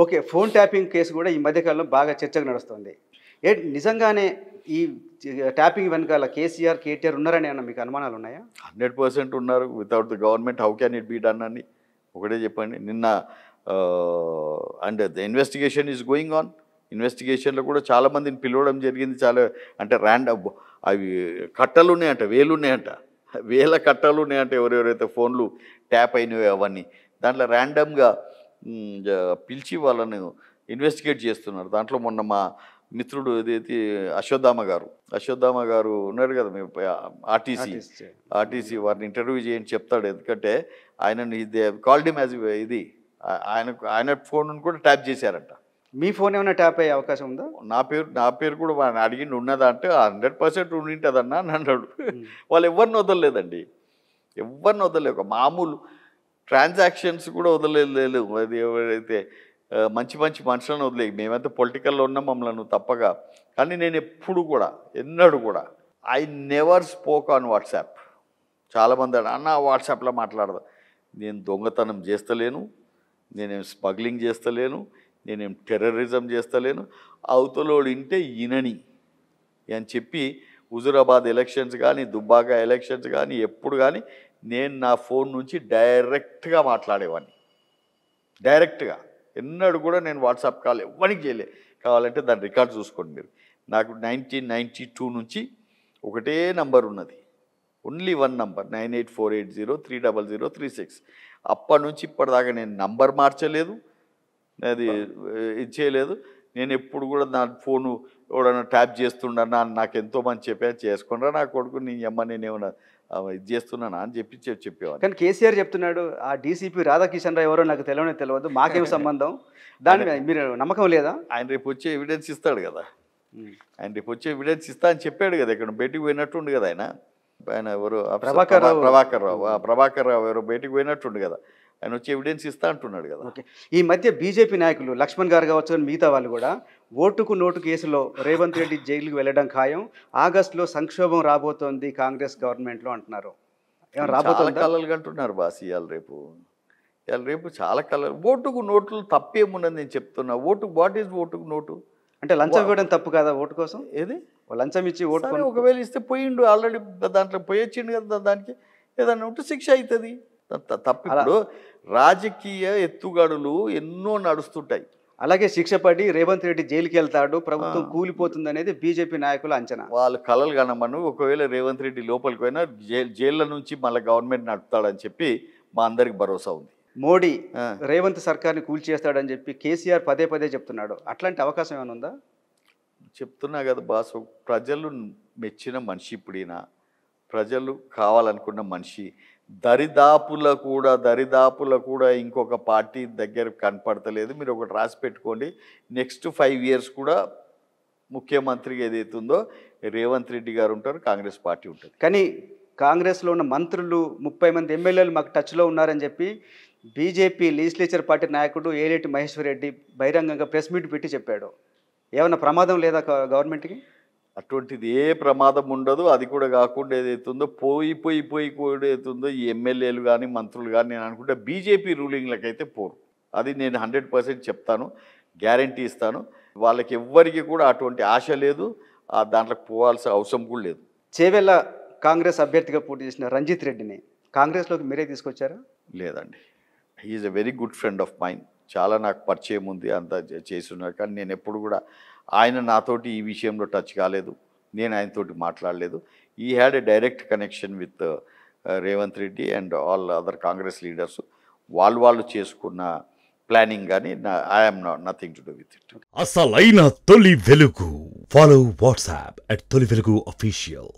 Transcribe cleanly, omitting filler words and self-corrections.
Okay, phone tapping case కూడా ఈ మధ్యకాలంలో బాగా చర్చకు నడుస్తుంది. నిజంగానే ఈ ట్యాపింగ్ వెనకాల కేసీఆర్, కేటీఆర్ ఉన్నారని ఏమన్నా మీకు అనుమానాలు ఉన్నాయా? 100% ఉన్నారు. Without the government how can it be done అని ఒకటే చెప్పండి. నిన్న and the investigation is going on. ఇన్వెస్టిగేషన్లో కూడా చాలామందిని పిలవడం జరిగింది. చాలా అంటే అవి కట్టలు ఉన్నాయంట, వేలు ఉన్నాయంట, వేల కట్టలు ఉన్నాయంట ఎవరెవరైతే ఫోన్లు ట్యాప్ అయినవి అవన్నీ. దాంట్లో ర్యాండమ్గా పిలిచి వాళ్ళను ఇన్వెస్టిగేట్ చేస్తున్నారు. దాంట్లో మొన్న మా మిత్రుడు ఏదైతే అశ్వత్థామ గారు ఉన్నారు కదా, మేము ఆర్టీసీ వారిని ఇంటర్వ్యూ చేయండి చెప్తాడు. ఎందుకంటే ఆయనని కాల్డ్ హిమ్ యాజ్ ఇది ఆయన ఫోన్ కూడా ట్యాప్ చేశారంట. మీ ఫోన్ ఏమైనా ట్యాప్ అయ్యే అవకాశం ఉందా? నా పేరు కూడా ఆయన అడిగింది ఉన్నదా అంటే 100% ఉండింటుందన్నా అని అన్నాడు. వాళ్ళు ఎవరిని వదలలేదండి, ఎవరిని వదలలేదు. ఒక మామూలు ట్రాన్సాక్షన్స్ కూడా వదలలేదు. అది ఎవరైతే మంచి మనుషులను వదిలేదు. మేమైతే పొలిటికల్లో ఉన్నాం మమ్మల్ని తప్పగా. కానీ నేను ఎప్పుడు కూడా ఎన్నడూ కూడా I never spoke on WhatsApp. చాలామంది అన్న వాట్సాప్లో మాట్లాడదా. నేను దొంగతనం చేస్తలేను, నేనేం స్మగ్లింగ్ చేస్తలేను, నేనేం టెర్రరిజం చేస్తలేను. అవతలోడు ఇంటే ఈనని అని చెప్పి హుజూరాబాద్ ఎలక్షన్స్ కానీ దుబ్బాక ఎలక్షన్స్ కానీ ఎప్పుడు కానీ నేను నా ఫోన్ నుంచి డైరెక్ట్గా మాట్లాడేవాడిని. డైరెక్ట్గా ఎన్నడూ కూడా నేను వాట్సాప్ కాల్ ఎవరికి చేయలే. కావాలంటే దాని రికార్డ్ చూసుకోండి మీరు. నాకు 1992 నుంచి ఒకటే నంబర్ ఉన్నది, ఓన్లీ వన్ నంబర్, 9848030036. అప్పటి నుంచి ఇప్పటిదాకా నేను నంబర్ మార్చలేదు, అది ఇది చేయలేదు. నేను ఎప్పుడు కూడా నా ఫోను ఎవడన్నా ట్యాప్ చేస్తుండన్నా నాకు ఎంతోమంది చెప్పాను, చేసుకున్నా నా కొడుకు నీ అమ్మ నేనేమన్నా ఇది చేస్తున్నానా అని చెప్పేవాడు. కానీ కేసీఆర్ చెప్తున్నాడు ఆ డీసీపీ రాధాకిషన్ రావు ఎవరో నాకు తెలియదు, మాకేం సంబంధం. దాని మీరు నమ్మకం లేదా? ఆయన రేపు వచ్చే ఎవిడెన్స్ ఇస్తాడు కదా, ఆయన రేపు వచ్చే ఎవిడెన్స్ ఇస్తా అని చెప్పాడు కదా. ఇక్కడ బయటికి పోయినట్టుండు కదా ఆయన ఎవరు ప్రభాకర్ రావు ఎవరో బయటికి పోయినట్టుండు కదా, ఆయన వచ్చి ఎవిడెన్స్ ఇస్తా అంటున్నాడు కదా. ఓకే, ఈ మధ్య బీజేపీ నాయకులు లక్ష్మణ్ గారు కావచ్చు, మిగతా వాళ్ళు కూడా ఓటుకు నోటు కేసులో రేవంత్ రెడ్డి జైలుకి వెళ్ళడం ఖాయం, ఆగస్టులో సంక్షోభం రాబోతోంది కాంగ్రెస్ గవర్నమెంట్లో అంటున్నారు. రాబోతుంది కలలు అంటున్నారు బాస్. ఇవాళ రేపు చాలా కలలు. ఓటుకు నోట్లు తప్పేమున్నది నేను చెప్తున్నా. వాట్ ఈజ్ ఓటుకు నోటు అంటే లంచం ఇవ్వడం తప్పు కదా ఓటు కోసం? ఏది లంచం ఇచ్చి ఓటు ఒకవేళ ఇస్తే పోయిండు, ఆల్రెడీ దాంట్లో పోయొచ్చిండు కదా, దానికి ఏదన్నా ఉంటే శిక్ష అవుతుంది. తప్పు. ఇప్పుడు రాజకీయ ఎత్తుగడులు ఎన్నో నడుస్తుంటాయి. అలాగే శిక్ష పడి రేవంత్ రెడ్డి జైలుకి వెళ్తాడు, ప్రభుత్వం కూలిపోతుంది అనేది బీజేపీ నాయకుల అంచనా. వాళ్ళు కలలు కనమను. ఒకవేళ రేవంత్ రెడ్డి లోపలికి పోయినా జైళ్ళ నుంచి మళ్ళీ గవర్నమెంట్ నడుపుతాడని చెప్పి మా అందరికి భరోసా ఉంది. మోడీ రేవంత్ సర్కార్ని కూల్చేస్తాడని చెప్పి కేసీఆర్ పదే చెప్తున్నాడు. అట్లాంటి అవకాశం ఏమైనా ఉందా? చెప్తున్నా కదా బాసు, ప్రజలు మెచ్చిన మనిషి ఇప్పుడైనా, ప్రజలు కావాలనుకున్న మనిషి. దరిదాపుల కూడా ఇంకొక పార్టీ దగ్గర కనపడతలేదు. మీరు ఒకటి రాసి పెట్టుకోండి, నెక్స్ట్ 5 years కూడా ముఖ్యమంత్రిగా ఏదైతుందో రేవంత్ రెడ్డి గారు ఉంటారు, కాంగ్రెస్ పార్టీ ఉంటుంది. కానీ కాంగ్రెస్లో ఉన్న మంత్రులు 30 మంది ఎమ్మెల్యేలు మాకు టచ్లో ఉన్నారని చెప్పి బీజేపీ లెజిస్లేచర్ పార్టీ నాయకుడు ఏలేటి మహేశ్వర్ రెడ్డి బహిరంగంగా ప్రెస్ మీట్ పెట్టి చెప్పాడు. ఏమైనా ప్రమాదం లేదా గవర్నమెంట్కి? అటువంటిది ఏ ప్రమాదం ఉండదు. అది కూడా కాకుండా ఏదైతుందో పోయి కూడా ఏదైతుందో ఈ ఎమ్మెల్యేలు కానీ మంత్రులు కానీ నేను అనుకుంటే బీజేపీ రూలింగ్లకైతే పోరు. అది నేను 100% చెప్తాను, గ్యారంటీ ఇస్తాను. వాళ్ళకి ఎవ్వరికి కూడా అటువంటి ఆశ లేదు, దాంట్లోకి పోవాల్సిన అవసరం కూడా లేదు. చేవెళ్ళ కాంగ్రెస్ అభ్యర్థిగా పోటీ చేసిన రంజిత్ రెడ్డిని కాంగ్రెస్లోకి మీరే తీసుకొచ్చారా? లేదండి, he's a very good friend of mine. చాలా నాకు పరిచయం ఉంది, అంతా చేస్తున్నారు. కానీ నేను ఎప్పుడు కూడా ఆయన నాతోటి ఈ విషయంలో టచ్ కాలేదు, నేను ఆయనతోటి మాట్లాడలేదు. ఈ had a direct connection with Revanth Reddy and all other Congress leaders. వాళ్ళు చేసుకున్న ప్లానింగ్ కానీ I am nothing to do with it. అసలైన తొలి వెలుగు. ఫాలో వాట్సాప్ @తొలి వెలుగు official.